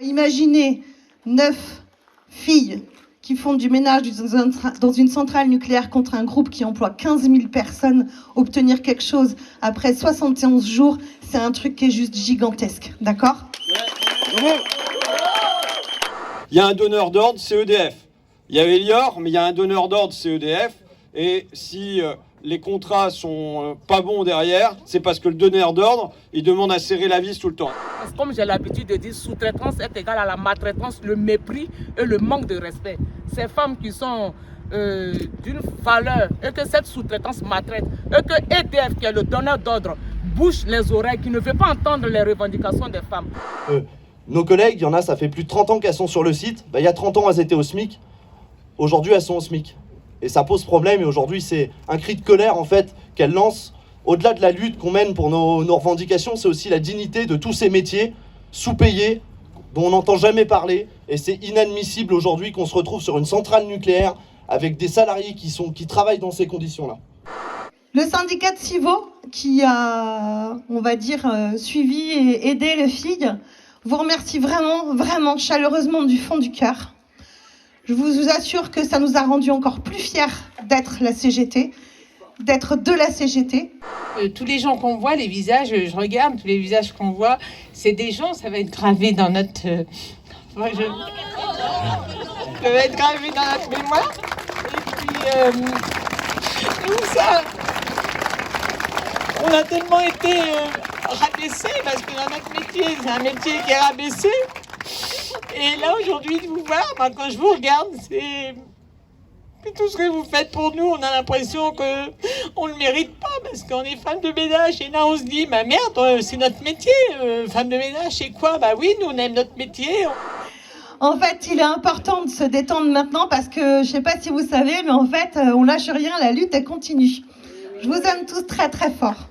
Imaginez 9 filles qui font du ménage dans une centrale nucléaire contre un groupe qui emploie 15 000 personnes, obtenir quelque chose après 71 jours, c'est un truc qui est juste gigantesque, d'accord ? Il y a un donneur d'ordre, c'est EDF. Il y a Elior, mais il y a un donneur d'ordre, c'est EDF. Et si les contrats sont pas bons derrière, c'est parce que le donneur d'ordre, il demande à serrer la vis tout le temps. Comme j'ai l'habitude de dire, sous-traitance est égale à la maltraitance, le mépris et le manque de respect. Ces femmes qui sont d'une valeur et que cette sous-traitance maltraite, et que EDF, qui est le donneur d'ordre, bouche les oreilles, qui ne veut pas entendre les revendications des femmes. Nos collègues, il y en a, ça fait plus de 30 ans qu'elles sont sur le site. Il y a 30 ans, elles étaient au SMIC. Aujourd'hui, elles sont au SMIC. Et ça pose problème. Et aujourd'hui, c'est un cri de colère, en fait, qu'elles lancent. Au-delà de la lutte qu'on mène pour nos revendications, c'est aussi la dignité de tous ces métiers sous-payés, dont on n'entend jamais parler. Et c'est inadmissible aujourd'hui qu'on se retrouve sur une centrale nucléaire avec des salariés qui travaillent dans ces conditions-là. Le syndicat de Civaux, qui a, on va dire, suivi et aidé les filles, vous remercie vraiment, vraiment chaleureusement du fond du cœur. Je vous assure que ça nous a rendus encore plus fiers d'être la CGT, d'être de la CGT. Tous les gens qu'on voit, les visages, je regarde, tous les visages qu'on voit, c'est des gens, ça va être gravé dans notre... ça va être gravé dans notre mémoire. Et puis, tout ça, on a tellement été rabaissés, parce que dans notre métier, c'est un métier qui est rabaissé. Et là, aujourd'hui, de vous voir, quand je vous regarde, c'est... Tout ce que vous faites pour nous, on a l'impression qu'on ne le mérite pas parce qu'on est femme de ménage. Et là, on se dit, bah merde, c'est notre métier. Femme de ménage, c'est quoi? Bah oui, nous, on aime notre métier. En fait, il est important de se détendre maintenant parce que, je ne sais pas si vous savez, mais en fait, on lâche rien, la lutte, elle continue. Je vous aime tous très, très fort.